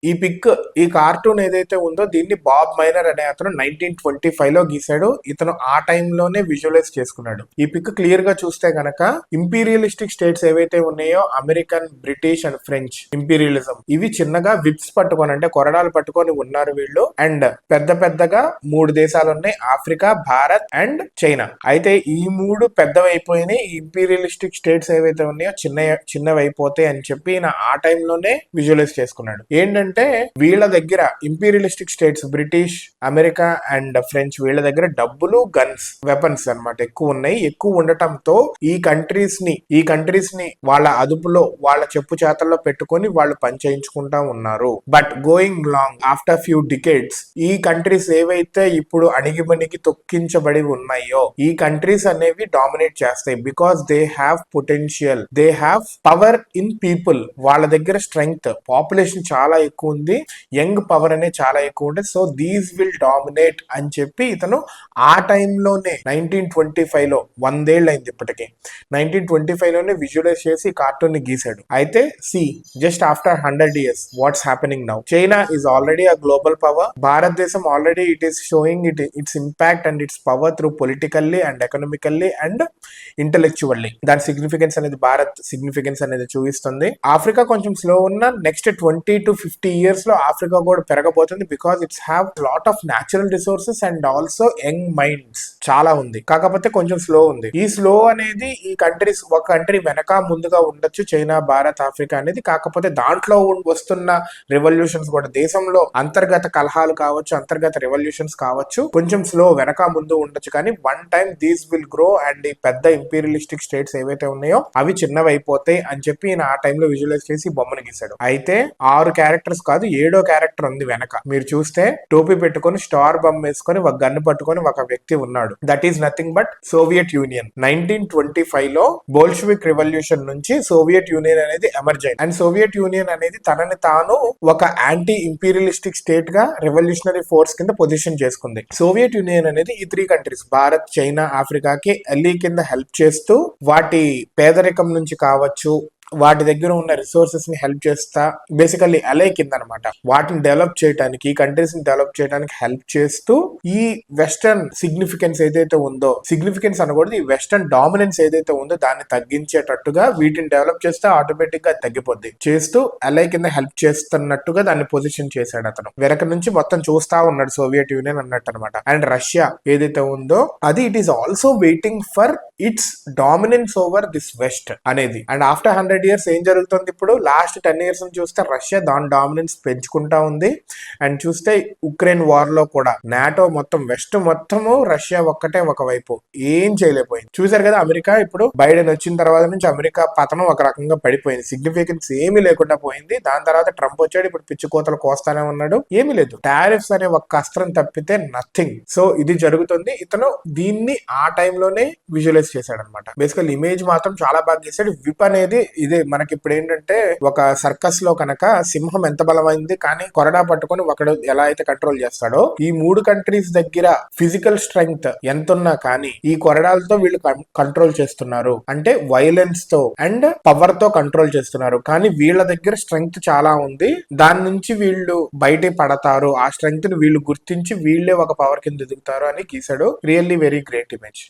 ఈ పిక్ ఈ కార్టూన్ ఏదైతే ఉందో దీన్ని బాబ్ మైనర్ అనే అతను 1925 లో గీశాడు. ఇతను ఆ టైంలోనే విజువలైజ్ చేసుకున్నాడు. ఈ పిక్ క్లియర్ గా చూస్తే గనక ఇంపీరియలిస్టిక్ స్టేట్స్ ఏవైతే ఉన్నాయో American, British and French imperialism, ఇవి చిన్నగా విప్స్ పట్టుకొని అంటే కొరడాలు పట్టుకొని ఉన్నారు వీళ్ళు. అండ్ పెద్ద పెద్దగా 3 దేశాలు ఉన్నాయి, ఆఫ్రికా, భారత్ అండ్ చైనా. అయితే ఈ 3 పెద్దవైపోయినాయి. ఈ ఇంపీరియలిస్టిక్ స్టేట్స్ ఏవైతే ఉన్నాయో చిన్నవి అయిపోతాయి అని చెప్పి ఆ టైంలోనే విజువలైజ్ చేసుకున్నాడు. ఏంటంటే వీళ్ళ దగ్గర imperialistic states British, America and French, వీళ్ళ దగ్గర డబ్బులు, గన్స్, వెపన్స్ అన్నమాట ఎక్కువ ఉన్నాయి. ఎక్కువ ఉండటంతో ఈ కంట్రీస్ ని వాళ్ళ అదుపులో, వాళ్ళ చెప్పు చేతల్లో పెట్టుకొని వాళ్ళు పనిచేయించుకుంటా ఉన్నారు. But going long after few decades ఈ కంట్రీస్ ఏవైతే ఇప్పుడు అణిగిమణిగి తొక్కించబడి ఉన్నాయో ఈ కంట్రీస్ అనేవి డామినేట్ చేస్తాయి. Because they have potential, they have power in people. వాళ్ళ దగ్గర స్ట్రెంగ్త్, పాపులేషన్ చాలా ఎక్కువ ఉంది, యంగ్ పవర్ అనేది చాలా ఎక్కువ ఉంటుంది. సో దీస్ విల్ డామినేట్ అని చెప్పి ఇతను ఆ టైంలోనే 1925 లో, 100 ఏళ్ళు అయింది ఇప్పటికి, 1925 లోనే విజువలైజ్ చేసి కార్టూన్ ని గీశాడు. అయితే see just after 100 years what's happening now. China is already a global power. భారతదేశం already it is showing its impact and its power through politically and economically and intellectually. దాని సిగ్నిఫికెన్స్ అనేది, Bharat significance అనేది చూపిస్తుంది. Africa కొంచెం slow ఉన్న next 20 to 50 years లో Africa కూడా పెరగబోతుంది. Because its have lot of natural resources and also young minds చాలా ఉంది. కాకపోతే కొంచెం స్లో ఉంది. ఈ స్లో అనేది ఈ కంట్రీస్, ఒక కంట్రీ వెనక ముందుగా ఉండొచ్చు, చైనా, భారత్, ఆఫ్రికా అనేది. కాకపోతే దాంట్లో వస్తున్న రెవల్యూషన్స్ కూడా, దేశంలో అంతర్గత కలహాలు కావచ్చు, అంతర్గత రెవల్యూషన్స్ కావచ్చు, కొంచెం స్లో వెనక ముందు ఉండొచ్చు. కానీ one time these will grow and ఈ పెద్ద ఇంపీరియలిస్టిక్ స్టేట్స్ ఏవైతే ఉన్నాయో అవి చిన్నవి అయిపోతాయి అని చెప్పి ఈయన ఆ టైంలో విజువలైజ్ చేసి బొమ్మను గీశాడు. అయితే 6 క్యారెక్టర్స్ కాదు, 7వ క్యారెక్టర్ ఉంది వెనక. మీరు చూస్తే టోపీ పెట్టుకొని, స్టార్ బొమ్మ వేసుకొని, ఒక గన్ను పట్టుకొని ఒక వ్యక్తి ఉన్నాడు. That is nothing but Soviet union. 1925 లో బోల్షివిక్ రెవల్యూషన్ నుంచి సోవియట్ యూనియన్ అనేది ఎమర్జ్ అయింది. అండ్ సోవియట్ యూనియన్ అనేది తనని తాను ఒక యాంటీ ఇంపీరియలిస్టిక్ స్టేట్ గా, రెవల్యూషనరీ ఫోర్స్ కింద పొజిషన్ చేసుకుంది. సోవియట్ యూనియన్ అనేది ఈ 3 కంట్రీస్ భారత్, చైనా, ఆఫ్రికాకి ఎల్ఈ కింద హెల్ప్ చేస్తూ, వాటి పేదరికం నుంచి కావచ్చు, వాటి దగ్గర ఉన్న రిసోర్సెస్ ని హెల్ప్ చేస్తా, బేసికల్లీ అలై కింద అనమాట, వాటిని డెవలప్ చేయడానికి, ఈ కంట్రీస్ ని డెవలప్ చేయడానికి హెల్ప్ చేస్తూ, ఈ వెస్టర్న్ సిగ్నిఫికెన్స్ ఏదైతే ఉందో, సిగ్నిఫికెన్స్ అనకూడదు, ఈ వెస్టర్న్ డామినెన్స్ ఏదైతే ఉందో దాన్ని తగ్గించేటట్టుగా వీటిని డెవలప్ చేస్తే ఆటోమేటిక్ గా తగ్గిపోద్ది చేస్తూ అలై కింద హెల్ప్ చేస్తున్నట్టుగా దాన్ని పొజిషన్ చేశాడు అతను. వెనక నుంచి మొత్తం చూస్తా ఉన్నాడు సోవియట్ యూనియన్ అన్నట్టు అనమాట. అండ్ రష్యా ఏదైతే ఉందో అది it is also waiting for it's dominance over this west అనేది. అండ్ ఆఫ్టర్ 100 years ఏం జరుగుతుంది ఇప్పుడు, లాస్ట్ 10 years నుంచి చూస్తే రష్యా దాని డామినెన్స్ పెంచుకుంటా ఉంది. అండ్ చూస్తే ఉక్రెయిన్ వార్ లో కూడా నాటో మొత్తం, వెస్ట్ మొత్తము రష్యా ఒక్కటే ఒకవైపు ఏం చేయలేకపోయింది. చూసారు కదా అమెరికా ఇప్పుడు బైడెన్ వచ్చిన తర్వాత నుంచి అమెరికా పతనం ఒక రకంగా పడిపోయింది, సిగ్నిఫికెన్స్ ఏమీ లేకుండా పోయింది. దాని తర్వాత ట్రంప్ వచ్చాడు, ఇప్పుడు పిచ్చి కోతలు కోస్తానే ఉన్నాడు, ఏమీ లేదు. టారిఫ్స్ అనే ఒక అస్త్రం తప్పితే నథింగ్. సో ఇది జరుగుతుంది. ఇతను దీన్ని ఆ టైంలోనే విజువలైజ్ చేశాడు అనమాట. బేసికల్ ఇమేజ్ మాత్రం చాలా బాగా చేశాడు. విప్ అనేది ఇదే మనకి ఇప్పుడు ఏంటంటే, ఒక సర్కస్ లో కనుక సింహం ఎంత బలమైంది కానీ కొరడా పట్టుకొని ఒకడు ఎలా అయితే కంట్రోల్ చేస్తాడో, ఈ 3 కంట్రీస్ దగ్గర ఫిజికల్ స్ట్రెంగ్త్ ఎంత ఉన్నా కానీ ఈ కొరడాలతో వీళ్ళు కంట్రోల్ చేస్తున్నారు. అంటే వైలెన్స్ తో అండ్ పవర్ తో కంట్రోల్ చేస్తున్నారు. కానీ వీళ్ళ దగ్గర స్ట్రెంగ్త్ చాలా ఉంది, దాని నుంచి వీళ్ళు బయట పడతారు. ఆ స్ట్రెంగ్త్ ని వీళ్ళు గుర్తించి వీళ్ళే ఒక పవర్ కింద ఎదుగుతారు అని గీసాడు. Really very great image.